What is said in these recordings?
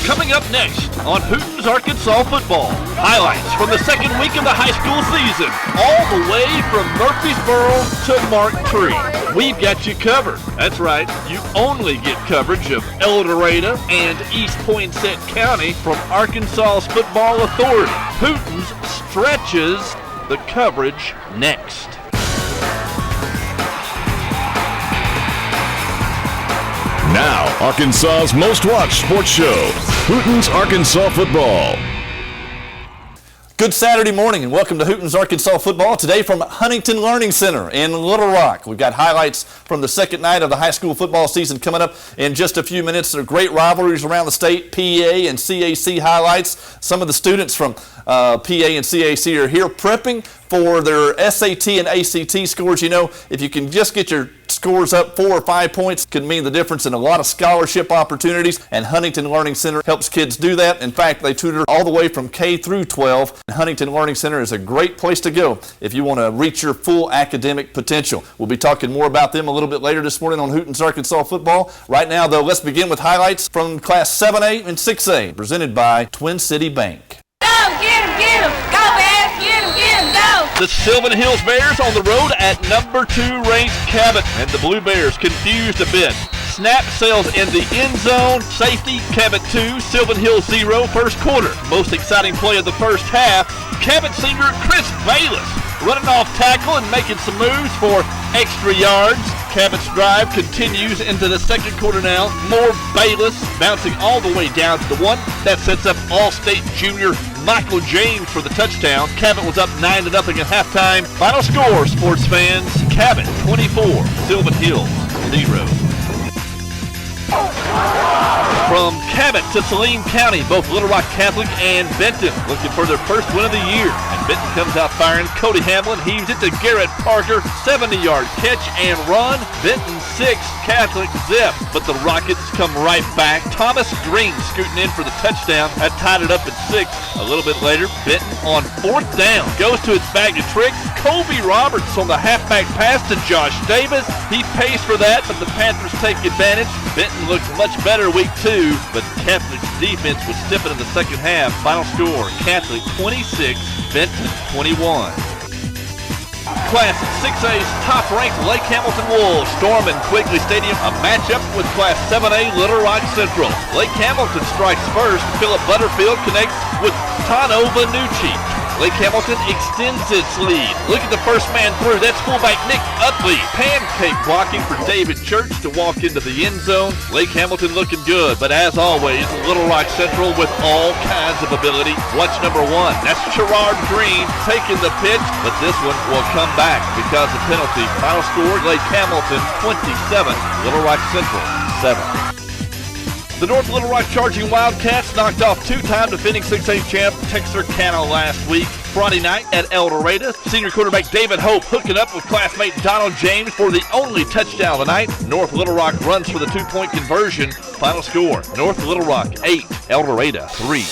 Coming up next on Hooten's Arkansas Football. Highlights from the second week of the high school season, all the way from Murfreesboro to Mark Tree. We've got you covered. That's right, you only get coverage of El Dorado and East Poinsett County from Arkansas's Football Authority. Hooten's stretches the coverage next. Now, Arkansas's most watched sports show, Hooten's Arkansas Football. Good Saturday morning and welcome to Hooten's Arkansas Football. Today from Huntington Learning Center in Little Rock. We've got highlights from the second night of the high school football season coming up in just a few minutes. There are great rivalries around the state, PA and CAC highlights. Some of the students from PA and CAC are here prepping for their SAT and ACT scores. You know, if you can just get your scores up 4 or 5 points, can mean the difference in a lot of scholarship opportunities, and Huntington Learning Center helps kids do that. In fact, they tutor all the way from K through 12. Huntington Learning Center is a great place to go if you want to reach your full academic potential. We'll be talking more about them a little bit later this morning on Hooten's Arkansas Football. Right now, though, let's begin with highlights from Class 7A and 6A, presented by Twin City Bank. Go, get 'em, get 'em. Go, Bears, get 'em, go. The Sylvan Hills Bears on the road at number 2 ranked Cabot, and the Blue Bears confused a bit. Snap sails in the end zone. Safety, Cabot 2, Sylvan Hills 0, first quarter. Most exciting play of the first half, Cabot senior Chris Bayless running off tackle and making some moves for extra yards. Cabot's drive continues into the second quarter now. More Bayless bouncing all the way down to the 1. That sets up All-State junior Michael James for the touchdown. Cabot was up 9-0 at halftime. Final score, sports fans, Cabot 24, Sylvan Hills 0. From Cabot to Saline County, both Little Rock Catholic and Benton looking for their first win of the year. And Benton comes out firing. Cody Hamlin heaves it to Garrett Parker. 70-yard catch and run. Benton 6, Catholic 0. But the Rockets come right back. Thomas Green scooting in for the touchdown. That tied it up at 6. A little bit later, Benton on 4th down goes to its bag of tricks. Colby Roberts on the halfback pass to Josh Davis. He pays for that, but the Panthers take advantage. Benton looks much better week 2, but Catholic's defense was stiffing in the second half. Final score, Catholic 26, Benton 21. Class 6A's top-ranked Lake Hamilton Wolves storm in Quigley Stadium, a matchup with Class 7A Little Rock Central. Lake Hamilton strikes first. Philip Butterfield connects with Tano Vanucci. Lake Hamilton extends its lead. Look at the first man through. That's fullback Nick Utley. Pancake blocking for David Church to walk into the end zone. Lake Hamilton looking good, but as always, Little Rock Central with all kinds of ability. Watch number 1. That's Gerard Green taking the pitch, but this one will come back because of penalty. Final score, Lake Hamilton 27, Little Rock Central 7. The North Little Rock Charging Wildcats knocked off 2-time defending 6A champ Texarkana last week. Friday night at El Dorado, senior quarterback David Hope hooking up with classmate Donald James for the only touchdown of the night. North Little Rock runs for the 2-point conversion. Final score, North Little Rock 8, El Dorado 3.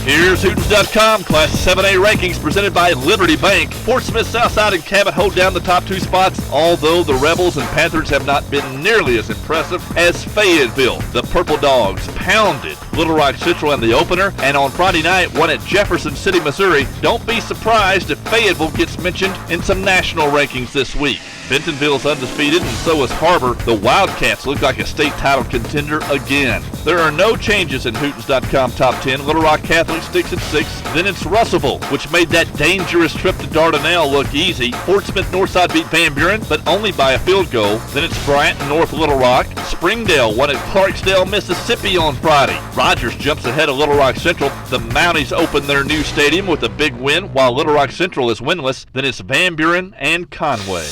Here's Hootens.com Class 7A rankings presented by Liberty Bank. Fort Smith, Southside, and Cabot hold down the top 2 spots, although the Rebels and Panthers have not been nearly as impressive as Fayetteville. The Purple Dogs pounded Little Rock Central in the opener, and on Friday night won at Jefferson City, Missouri. Don't be surprised if Fayetteville gets mentioned in some national rankings this week. Bentonville's undefeated, and so is Harbor. The Wildcats look like a state title contender again. There are no changes in Hootens.com top 10. Little Rock Catholic sticks at 6. Then it's Russellville, which made that dangerous trip to Dardanelle look easy. Fort Smith Northside beat Van Buren, but only by a field goal. Then it's Bryant and North Little Rock. Springdale won at Clarksdale, Mississippi on Friday. Rogers jumps ahead of Little Rock Central. The Mounties open their new stadium with a big win, while Little Rock Central is winless. Then it's Van Buren and Conway.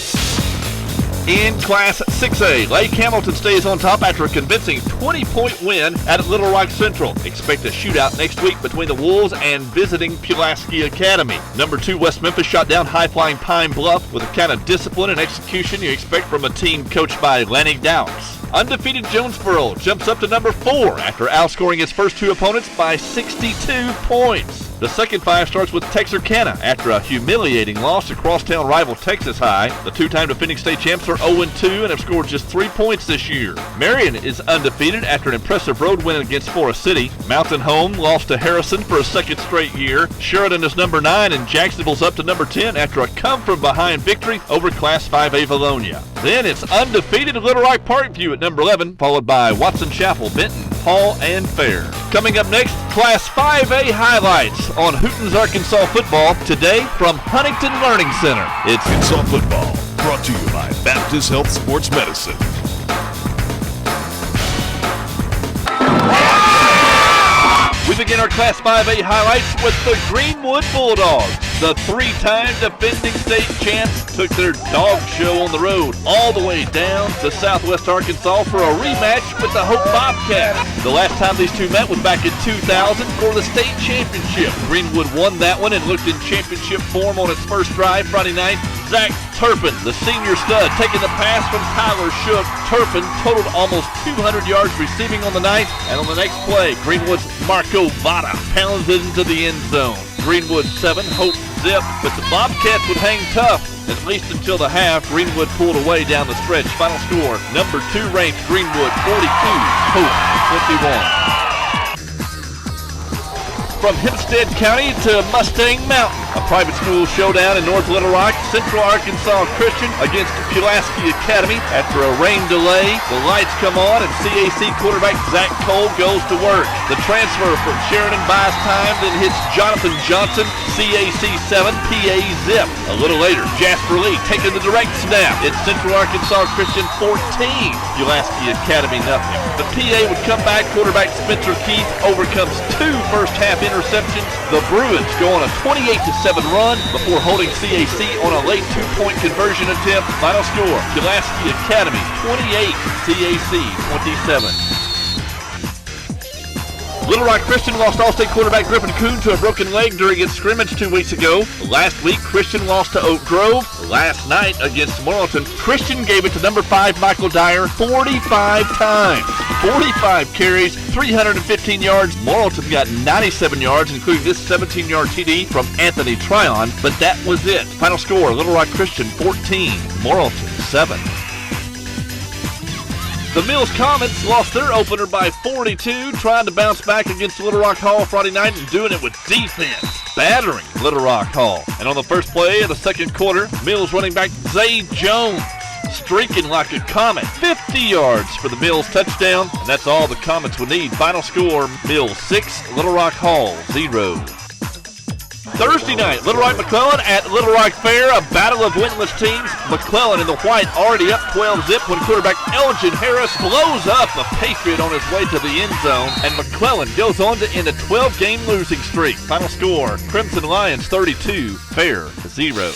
In Class 6A, Lake Hamilton stays on top after a convincing 20-point win at Little Rock Central. Expect a shootout next week between the Wolves and visiting Pulaski Academy. Number 2, West Memphis shot down high-flying Pine Bluff with the kind of discipline and execution you expect from a team coached by Lanny Downs. Undefeated Jonesboro jumps up to number 4 after outscoring its first 2 opponents by 62 points. The second 5 starts with Texarkana after a humiliating loss to crosstown rival Texas High. The two-time defending state champs are 0-2 and have scored just 3 points this year. Marion is undefeated after an impressive road win against Forest City. Mountain Home lost to Harrison for a second straight year. Sheridan is number 9 and Jacksonville's up to number 10 after a come-from-behind victory over Class 5A Valonia. Then it's undefeated Little Rock Parkview at number 11, followed by Watson Chapel, Benton, Hall, and Fair. Coming up next, Class 5A highlights on Hooten's Arkansas football today from Huntington Learning Center. It's Arkansas football, brought to you by Baptist Health Sports Medicine. We begin our Class 5A highlights with the Greenwood Bulldogs. The 3-time defending state champs took their dog show on the road all the way down to Southwest Arkansas for a rematch with the Hope Bobcats. The last time these two met was back in 2000 for the state championship. Greenwood won that one and looked in championship form on its first drive Friday night. Zach Turpin, the senior stud, taking the pass from Tyler Shook. Turpin totaled almost 200 yards receiving on the night, and on the next play, Greenwood's Marco Vada pounded into the end zone. Greenwood 7, Hope 0, but the Bobcats would hang tough, at least until the half. Greenwood pulled away down the stretch. Final score, number 2 ranked Greenwood 42, Hope 21. From Hempstead County to Mustang Mountain, a private school showdown in North Little Rock. Central Arkansas Christian against Pulaski Academy. After a rain delay, the lights come on and CAC quarterback Zach Cole goes to work. The transfer from Sheridan buys time, then hits Jonathan Johnson, CAC 7, PA zip. A little later, Jasper Lee taking the direct snap. It's Central Arkansas Christian 14, Pulaski Academy nothing. The PA would come back. Quarterback Spencer Keith overcomes 2 first-half interceptions. The Bruins go on a 28-7 run before holding CAC on a late 2-point conversion attempt. Final score, Pulaski Academy 28, CAC 27. Little Rock Christian lost All-State quarterback Griffin Kuhn to a broken leg during its scrimmage 2 weeks ago. Last week, Christian lost to Oak Grove. Last night against Morrilton, Christian gave it to number 5 Michael Dyer 45 times. 45 carries, 315 yards. Morrilton got 97 yards, including this 17-yard TD from Anthony Tryon, but that was it. Final score, Little Rock Christian 14, Morrilton 7. The Mills Comets lost their opener by 42, trying to bounce back against Little Rock Hall Friday night and doing it with defense, battering Little Rock Hall. And on the first play of the second quarter, Mills running back Zay Jones streaking like a comet, 50 yards for the Mills touchdown, and that's all the Comets would need. Final score, Mills 6, Little Rock Hall 0. Thursday night, Little Rock McClellan at Little Rock Fair, a battle of winless teams. McClellan in the white already up 12-zip when quarterback Elgin Harris blows up a Patriot on his way to the end zone, and McClellan goes on to end a 12-game losing streak. Final score, Crimson Lions 32, Fair 0.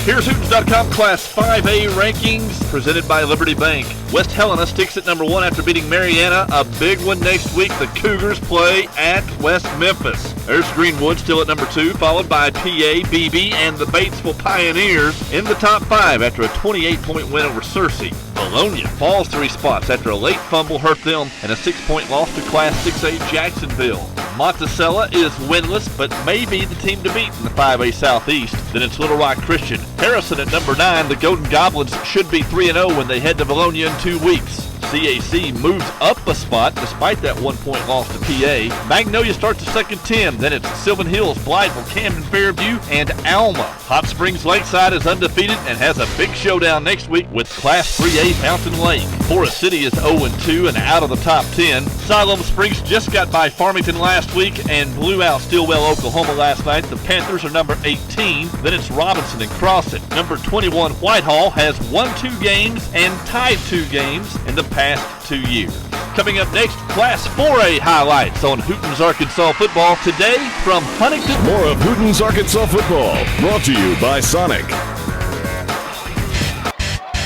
Here's Hootens.com Class 5A rankings presented by Liberty Bank. West Helena sticks at number 1 after beating Mariana. A big one next week. The Cougars play at West Memphis. There's Greenwood still at number 2, followed by PA, BB, and the Batesville Pioneers in the top 5 after a 28-point win over Searcy. Bologna falls 3 spots after a late fumble hurt them and a 6-point loss to Class 6A Jacksonville. Monticello is winless, but may be the team to beat in the 5A Southeast. Then it's Little Rock Christian. Harrison at number 9. The Golden Goblins should be 3-0 when they head to Bologna in 2 weeks. CAC moves up a spot despite that 1-point loss to PA. Magnolia starts the second 10. Then it's Sylvan Hills, Blytheville, Camden, Fairview, and Alma. Hot Springs Lakeside is undefeated and has a big showdown next week with Class 3A Fountain Lake. Forest City is 0-2 and out of the top 10. Siloam Springs just got by Farmington last week and blew out Stillwell, Oklahoma last night. The Panthers are number 18. Then it's Robinson and Crossett. Number 21, Whitehall, has won 2 games and tied 2 games in the past 2 years. Coming up next, Class 4A highlights on Hooten's Arkansas football today from Huntington. More of Hooten's Arkansas football, brought to you by Sonic.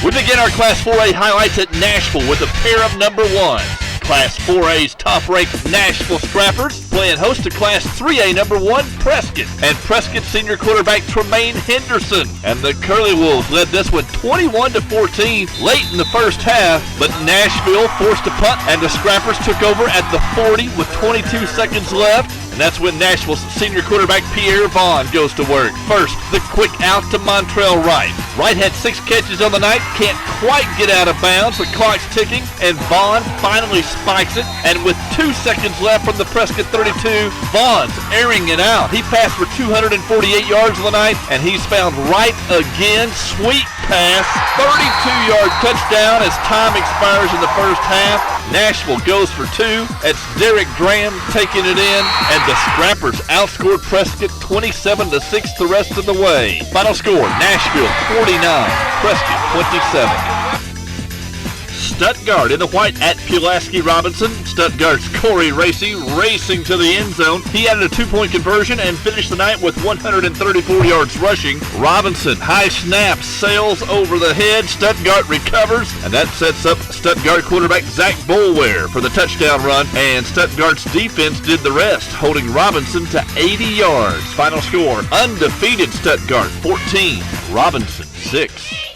We begin our Class 4A highlights at Nashville with a pair of number 1. Class 4A's top-ranked Nashville Scrappers playing host to Class 3A number 1 Prescott, and Prescott senior quarterback Tremaine Henderson. And the Curly Wolves led this one 21-14 late in the first half, but Nashville forced a punt and the Scrappers took over at the 40 with 22 seconds left. And that's when Nashville's senior quarterback Pierre Vaughn goes to work. First, the quick out to Montrell Wright. Wright had 6 catches on the night, can't quite get out of bounds. The clock's ticking, and Vaughn finally spikes it. And with 2 seconds left from the Prescott 32, Vaughn's airing it out. He passed for 248 yards on the night, and he's found Wright again. Sweet pass, 32-yard touchdown as time expires in the first half. Nashville goes for 2. It's Derek Graham taking it in, and the Scrappers outscored Prescott 27-6 the rest of the way. Final score, Nashville 49, Prescott 27. Stuttgart in the white at Pulaski Robinson. Stuttgart's Corey Racy racing to the end zone. He added a 2-point conversion and finished the night with 134 yards rushing. Robinson, high snap, sails over the head. Stuttgart recovers, and that sets up Stuttgart quarterback Zach Boulware for the touchdown run, and Stuttgart's defense did the rest, holding Robinson to 80 yards. Final score, undefeated Stuttgart 14, Robinson 6.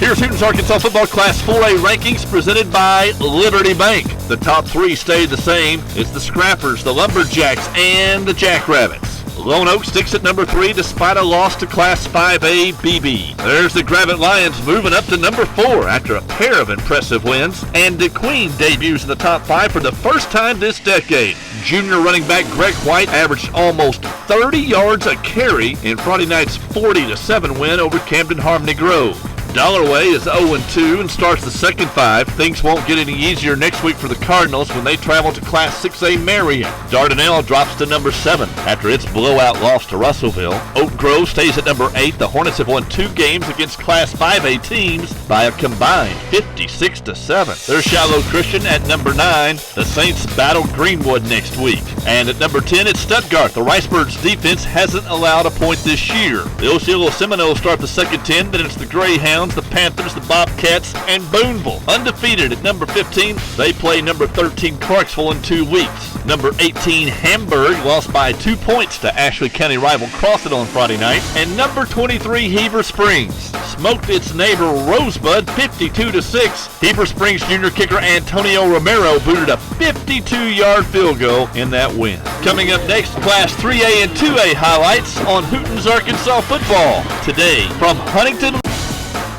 Here's Hooten's Arkansas football Class 4A rankings presented by Liberty Bank. The top 3 stayed the same. It's the Scrappers, the Lumberjacks, and the Jackrabbits. Lone Oak sticks at number 3 despite a loss to Class 5A BB. There's the Gravette Lions moving up to number 4 after a pair of impressive wins. And DeQueen debuts in the top 5 for the first time this decade. Junior running back Greg White averaged almost 30 yards a carry in Friday night's 40-7 win over Camden Harmony Grove. Dollarway is 0-2 and starts the second 5. Things won't get any easier next week for the Cardinals when they travel to Class 6A Marion. Dardanelle drops to number 7 after its blowout loss to Russellville. Oak Grove stays at number 8. The Hornets have won 2 games against Class 5A teams by a combined 56-7. There's Shiloh Christian at number 9. The Saints battle Greenwood next week. And at number 10, it's Stuttgart. The Ricebirds defense hasn't allowed a point this year. The Osceola Seminoles start the second 10, then it's the Greyhounds, the Panthers, the Bobcats, and Booneville. Undefeated at number 15, they play number 13 Clarksville in 2 weeks. Number 18 Hamburg lost by 2 points to Ashley County rival Crossett on Friday night. And number 23 Heber Springs smoked its neighbor Rosebud 52-6. Heber Springs junior kicker Antonio Romero booted a 52-yard field goal in that win. Coming up next, Class 3A and 2A highlights on Hooten's Arkansas football. Today from Huntington.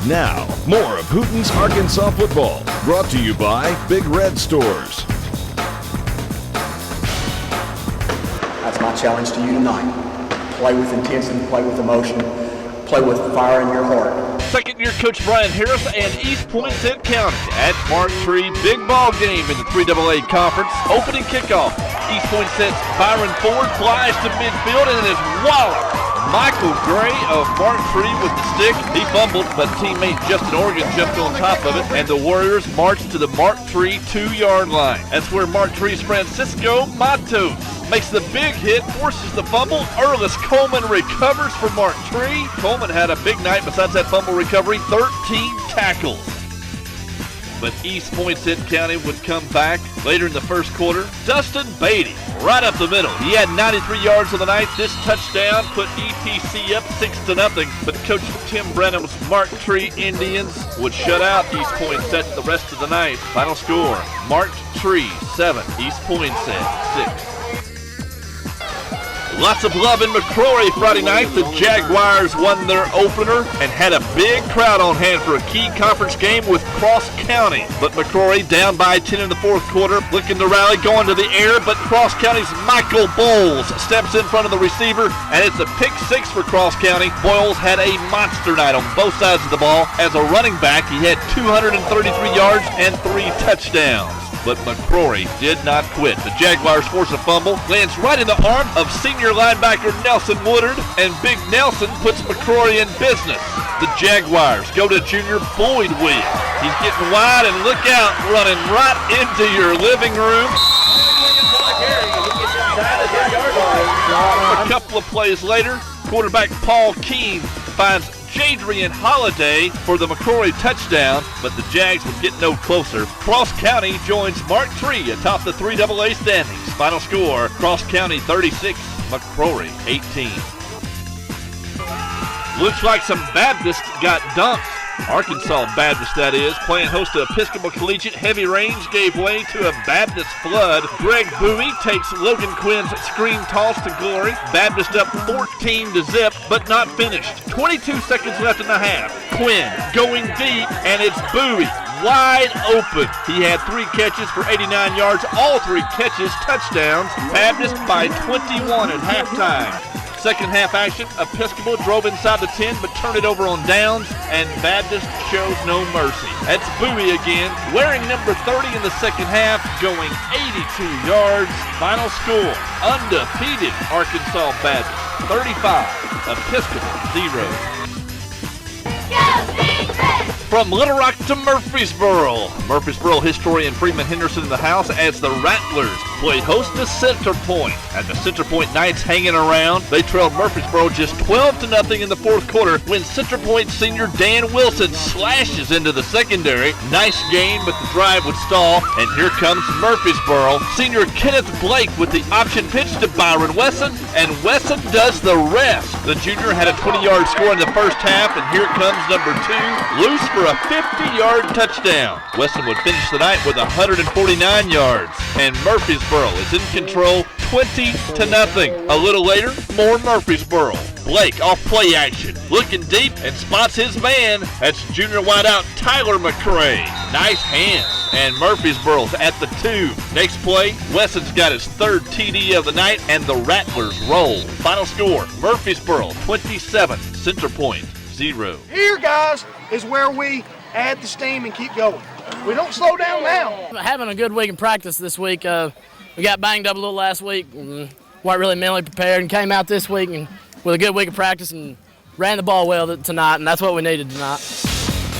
Now, more of Hooten's Arkansas football, brought to you by Big Red Stores. That's my challenge to you tonight. Play with intensity, play with emotion, play with fire in your heart. Second-year coach Brian Harris and East Point St. County at Mark Tree. Big ball game in the 3AA conference. Opening kickoff. East Point St's Byron Ford flies to midfield and is walloped. Michael Gray of Mark Tree with the stick. He fumbled, but teammate Justin Organ jumped on top of it, and the Warriors marched to the Mark Tree 2-yard line. That's where Mark Tree's Francisco Matos makes the big hit, forces the fumble. Erlis Coleman recovers for Mark Tree. Coleman had a big night besides that fumble recovery, 13 tackles. But East Point St. County would come back later in the first quarter. Dustin Beatty, right up the middle. He had 93 yards on the night. This touchdown put EPC up 6-0. But Coach Tim Brenham's Mark Tree Indians would shut out East Point St. the rest of the night. Final score, Mark Tree 7, East Point St. 6. Lots of love in McCrory Friday night. The Jaguars won their opener and had a big crowd on hand for a key conference game with Cross County. But McCrory down by 10 in the fourth quarter, looking to rally, going to the air, but Cross County's Michael Bowles steps in front of the receiver, and it's a pick 6 for Cross County. Bowles had a monster night on both sides of the ball. As a running back, he had 233 yards and 3 touchdowns. But McCrory did not quit. The Jaguars force a fumble, lands right in the arm of senior linebacker Nelson Woodard, and Big Nelson puts McCrory in business. The Jaguars go to junior Boyd Williams. He's getting wide, and look out, running right into your living room. A couple of plays later, quarterback Paul Keene finds Jadrian Holiday for the McCrory touchdown, but the Jags would get no closer. Cross County joins Mark Tree atop the 3AA standings. Final score, Cross County 36, McCrory 18. Looks like some Baptists got dumped Arkansas Baptist, that is, playing host to Episcopal Collegiate. Heavy rains gave way to a Baptist flood. Greg Bowie takes Logan Quinn's screen toss to glory. Baptist up 14-0, but not finished. 22 seconds left in the half. Quinn going deep, and it's Bowie wide open. He had 3 catches for 89 yards, all 3 catches touchdowns. Baptist by 21 at halftime. Second half action, Episcopal drove inside the 10 but turned it over on downs, and Baptist shows no mercy. That's Bowie again, wearing number 30 in the second half, going 82 yards. Final score, undefeated Arkansas Baptist 35, Episcopal 0. From Little Rock to Murfreesboro. Murfreesboro historian Freeman Henderson in the house as the Rattlers play host to Center Point. And the Center Point Knights hanging around. They trailed Murfreesboro just 12-0 in the fourth quarter when Center Point senior Dan Wilson slashes into the secondary. Nice game, but the drive would stall. And here comes Murfreesboro. Senior Kenneth Blake with the option pitch to Byron Wesson, and Wesson does the rest. The junior had a 20-yard score in the first half, and here comes number 2, loose for a 50-yard touchdown. Wesson would finish the night with 149 yards, and Murfreesboro is in control 20-0. A little later, more Murfreesboro. Blake off play action, looking deep and spots his man. That's junior wideout Tyler McCray. Nice hands, and Murfreesboro's at the 2. Next play, Wesson's got his 3rd TD of the night, and the Rattlers roll. Final score, Murfreesboro 27, Center Point 0. Here, guys, is where we add the steam and keep going. We don't slow down now. Having a good week in practice this week. We got banged up a little last week and weren't really mentally prepared, and came out this week and with a good week of practice and ran the ball well tonight, and that's what we needed tonight.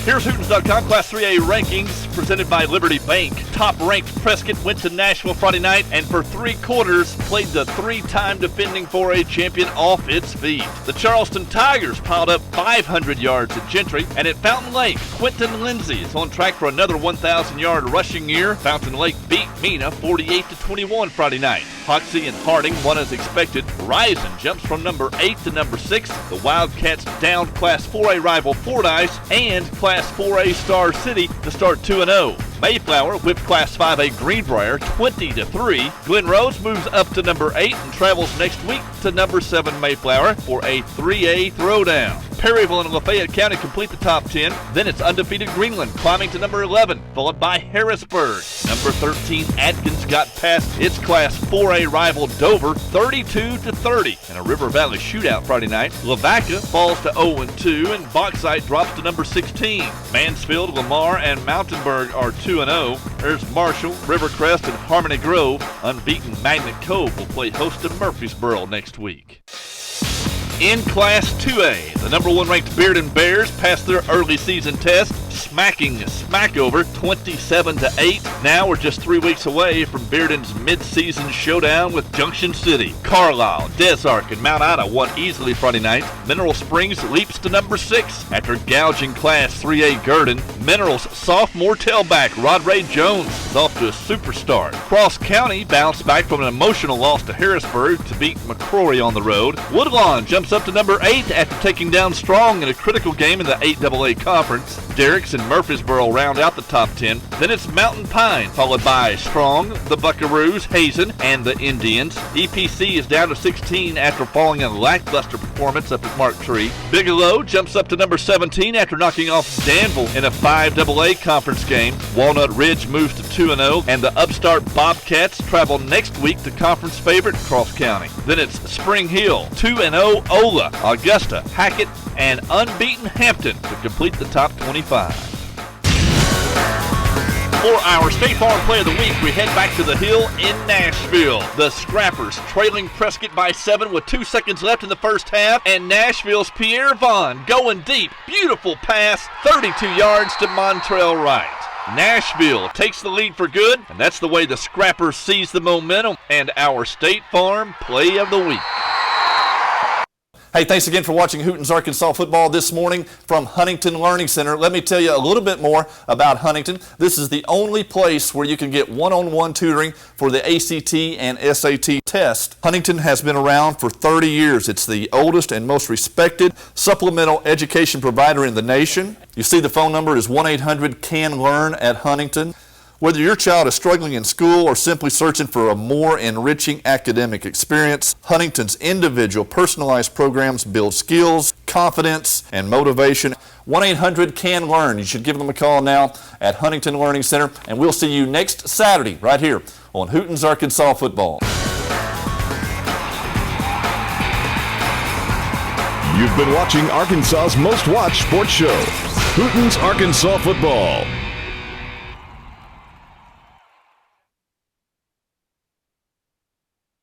Here's Hootens.com Class 3A rankings presented by Liberty Bank. Top-ranked Prescott went to Nashville Friday night and for 3 quarters played the 3-time defending 4A champion off its feet. The Charleston Tigers piled up 500 yards at Gentry, and at Fountain Lake, Quentin Lindsay is on track for another 1,000-yard rushing year. Fountain Lake beat Mena 48-21 Friday night. Hoxie and Harding won as expected. Rison jumps from number 8 to number 6. The Wildcats downed Class 4A rival Fordyce and Class 4A Star City to start 2-0. Mayflower whipped Class 5A Greenbrier 20-3. Glen Rose moves up to number 8 and travels next week to number 7 Mayflower for a 3A throwdown. Perryville and Lafayette County complete the top 10. Then it's undefeated Greenland climbing to number 11, followed by Harrisburg. Number 13 Atkins got past its Class 4A rival Dover 32-30 in a River Valley shootout Friday night. Lavaca falls to 0-2 and Bauxite drops to number 16. Mansfield, Lamar, and Mountainburg are 2-0. There's Marshall, Rivercrest, and Harmony Grove. Unbeaten Magnet Cove will play host to Murfreesboro next week. In Class 2A, the number 1 ranked Bearden Bears passed their early season test, smacking Smackover 27-8. Now we're just 3 weeks away from Bearden's mid-season showdown with Junction City. Carlisle, Des Arc, and Mount Ida won easily Friday night. Mineral Springs leaps to number 6 after gouging Class 3A Gurdon. Mineral's sophomore tailback Rodray Jones is off to a super start. Cross County bounced back from an emotional loss to Harrisburg to beat McCrory on the road. Woodlawn jumps up to number 8 after taking down Strong in a critical game in the 8AA Conference. Derricks and Murfreesboro round out the top 10. Then it's Mountain Pine, followed by Strong, the Buckaroos, Hazen, and the Indians. EPC is down to 16 after falling in a lackluster performance up at Mark Tree. Bigelow jumps up to number 17 after knocking off Danville in a 5AA Conference game. Walnut Ridge moves to 2-0, and the upstart Bobcats travel next week to conference favorite Cross County. Then it's Spring Hill, 2-0 Ola, Augusta, Hackett, and unbeaten Hampton to complete the top 25. For our State Farm Play of the Week, we head back to the Hill in Nashville. The Scrappers trailing Prescott by 7 with 2 seconds left in the first half, and Nashville's Pierre Vaughn going deep. Beautiful pass, 32 yards to Montrell Wright. Nashville takes the lead for good, and that's the way the Scrappers seize the momentum and our State Farm Play of the Week. Hey, thanks again for watching Hooten's Arkansas football this morning from Huntington Learning Center. Let me tell you a little bit more about Huntington. This is the only place where you can get one-on-one tutoring for the ACT and SAT test. Huntington has been around for 30 years. It's the oldest and most respected supplemental education provider in the nation. You see the phone number is 1-800-CAN-LEARN at Huntington. Whether your child is struggling in school or simply searching for a more enriching academic experience, Huntington's individual personalized programs build skills, confidence, and motivation. 1-800-CAN-LEARN. You should give them a call now at Huntington Learning Center, and we'll see you next Saturday right here on Hooten's Arkansas Football. You've been watching Arkansas's most watched sports show, Hooten's Arkansas Football.